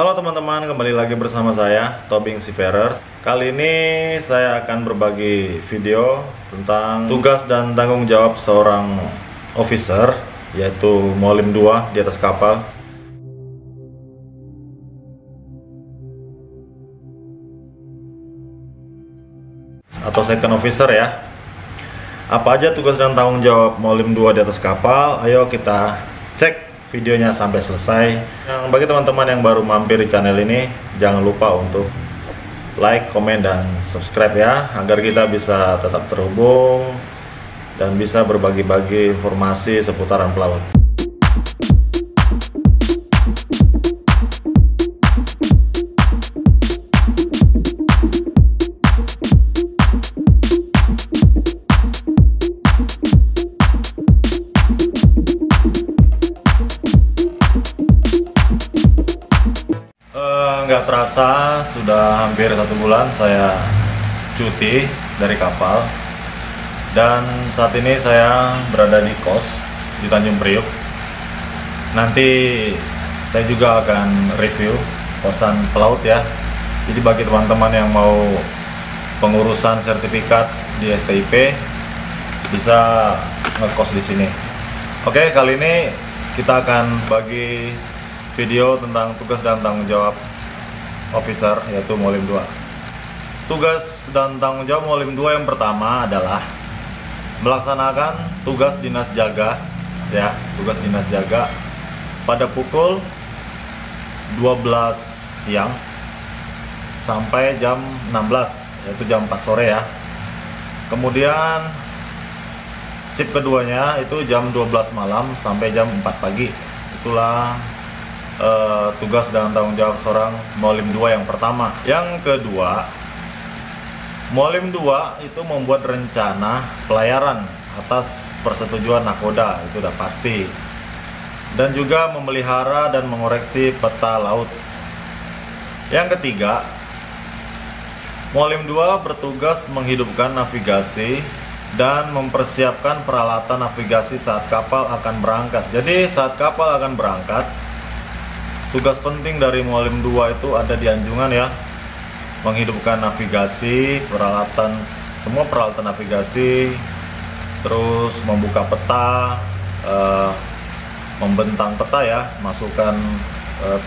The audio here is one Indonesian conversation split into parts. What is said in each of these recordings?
Halo teman-teman, kembali lagi bersama saya, Tobing Seafarers. Kali ini saya akan berbagi video tentang tugas dan tanggung jawab seorang officer, yaitu Mualim 2 di atas kapal. Atau second officer ya. Apa aja tugas dan tanggung jawab Mualim 2 di atas kapal? Ayo kita cek videonya sampai selesai. Yang bagi teman-teman yang baru mampir di channel ini, jangan lupa untuk like, komen, dan subscribe ya, agar kita bisa tetap terhubung dan bisa berbagi-bagi informasi seputaran pelaut. Nggak terasa sudah hampir 1 bulan saya cuti dari kapal, dan saat ini saya berada di kos di Tanjung Priuk. Nanti saya juga akan review kosan pelaut ya. Jadi bagi teman-teman yang mau pengurusan sertifikat di STIP bisa ngekos di sini. Oke, kali ini kita akan bagi video tentang tugas dan tanggung jawab officer, yaitu Mualim 2. Tugas dan tanggung jawab Mualim 2 yang pertama adalah melaksanakan tugas dinas jaga ya, tugas dinas jaga pada pukul 12 siang sampai jam 16, yaitu jam 4 sore ya. Kemudian shift keduanya itu jam 12 malam sampai jam 4 pagi. Itulah tugas dan tanggung jawab seorang Mualim 2 yang pertama. Yang kedua, Mualim 2 itu membuat rencana pelayaran atas persetujuan nakoda, itu udah pasti, dan juga memelihara dan mengoreksi peta laut. Yang ketiga, Mualim 2 bertugas menghidupkan navigasi dan mempersiapkan peralatan navigasi saat kapal akan berangkat. Jadi saat kapal akan berangkat, tugas penting dari Mualim 2 itu ada di anjungan ya, menghidupkan navigasi, semua peralatan navigasi, terus membuka peta, membentang peta ya, masukkan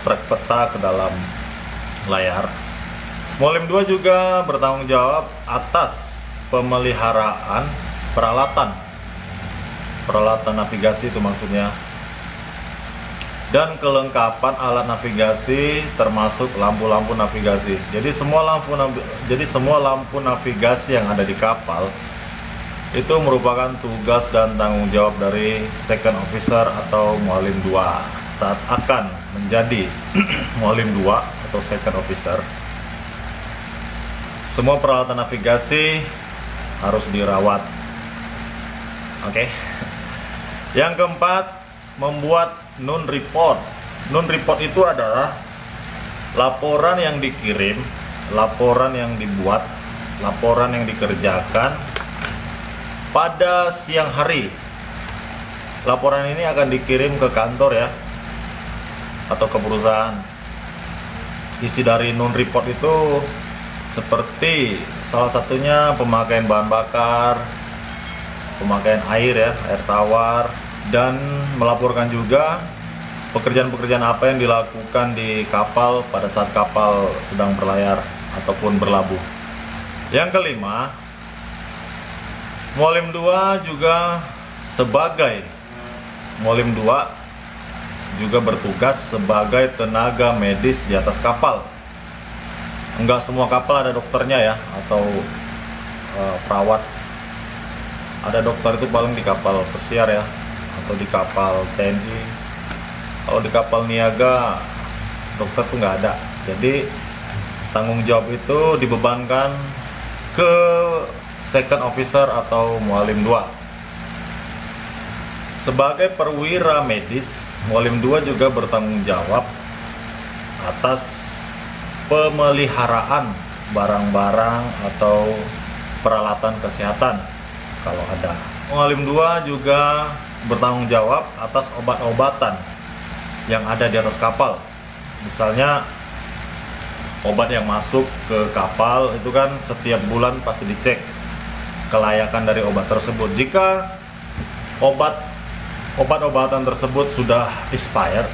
trek peta ke dalam layar. Mualim 2 juga bertanggung jawab atas pemeliharaan peralatan navigasi, itu maksudnya, dan kelengkapan alat navigasi termasuk lampu-lampu navigasi. Jadi semua lampu navigasi yang ada di kapal itu merupakan tugas dan tanggung jawab dari second officer atau Mualim 2 saat akan menjadi Mualim 2 atau second officer. Semua peralatan navigasi harus dirawat. Oke. Yang keempat, membuat non report. Non report itu adalah laporan yang dikirim, laporan yang dibuat, laporan yang dikerjakan pada siang hari. Laporan ini akan dikirim ke kantor ya, atau ke perusahaan. Isi dari non report itu seperti salah satunya pemakaian bahan bakar, pemakaian air ya, air tawar, dan melaporkan juga pekerjaan-pekerjaan apa yang dilakukan di kapal pada saat kapal sedang berlayar ataupun berlabuh. Yang kelima, Mualim 2 juga bertugas sebagai tenaga medis di atas kapal. Enggak semua kapal ada dokternya ya, atau perawat. Ada dokter itu paling di kapal pesiar ya, atau di kapal TNI. Kalau di kapal niaga, dokter tuh nggak ada. Jadi tanggung jawab itu dibebankan ke second officer atau Mualim 2. Sebagai perwira medis, Mualim 2 juga bertanggung jawab atas pemeliharaan barang-barang atau peralatan kesehatan kalau ada. Mualim 2 juga bertanggung jawab atas obat-obatan yang ada di atas kapal. Misalnya obat yang masuk ke kapal itu kan setiap bulan pasti dicek kelayakan dari obat tersebut. Jika obat-obatan tersebut sudah expired,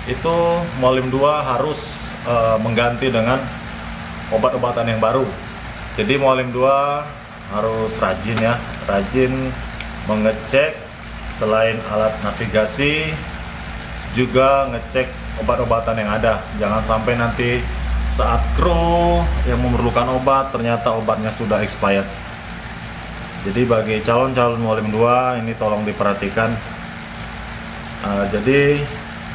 itu Molim 2 harus mengganti dengan obat-obatan yang baru. Jadi Molim 2 harus rajin ya, rajin mengecek selain alat navigasi, juga ngecek obat-obatan yang ada. Jangan sampai nanti saat kru yang memerlukan obat ternyata obatnya sudah expired. Jadi bagi calon-calon Molim 2 ini tolong diperhatikan. Jadi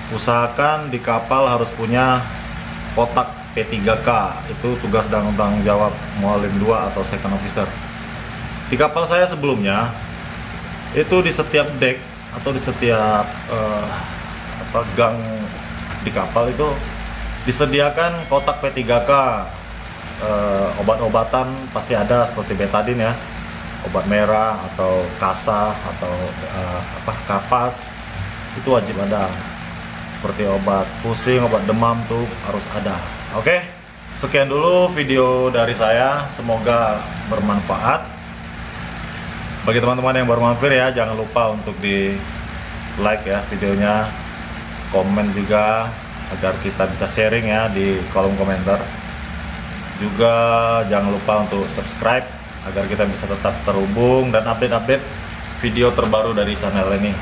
usahakan di kapal harus punya kotak P3K. Itu tugas dan tanggung jawab Molim 2 atau second officer. Di kapal saya sebelumnya itu di setiap deck atau di setiap gang di kapal itu disediakan kotak P3K. Obat-obatan pasti ada seperti betadin ya, obat merah atau kasa atau kapas, itu wajib ada. Seperti obat pusing, obat demam tuh harus ada. Oke, sekian dulu video dari saya, semoga bermanfaat. Bagi teman-teman yang baru mampir ya, jangan lupa untuk di like ya videonya, komen juga agar kita bisa sharing ya di kolom komentar. Juga jangan lupa untuk subscribe agar kita bisa tetap terhubung dan update-update video terbaru dari channel ini.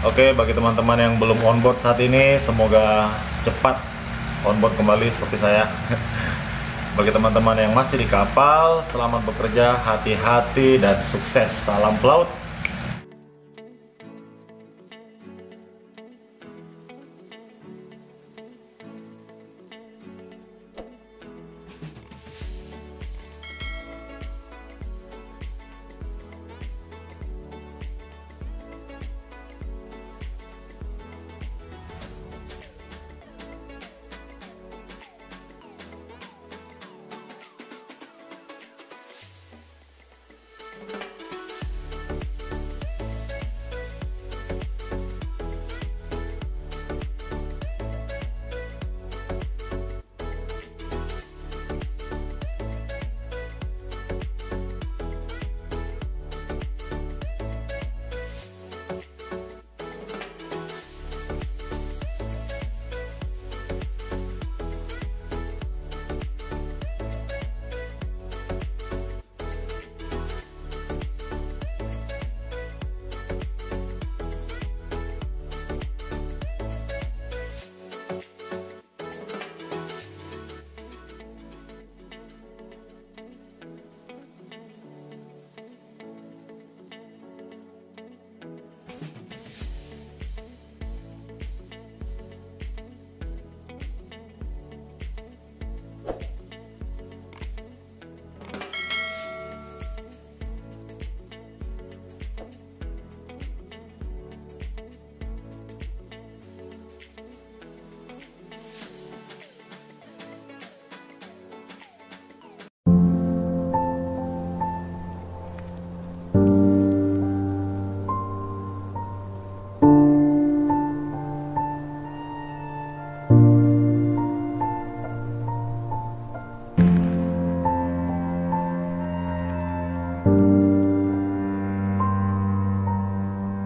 Oke, bagi teman-teman yang belum onboard saat ini, semoga cepat onboard kembali seperti saya. Bagi teman-teman yang masih di kapal, selamat bekerja, hati-hati dan sukses. Salam pelaut.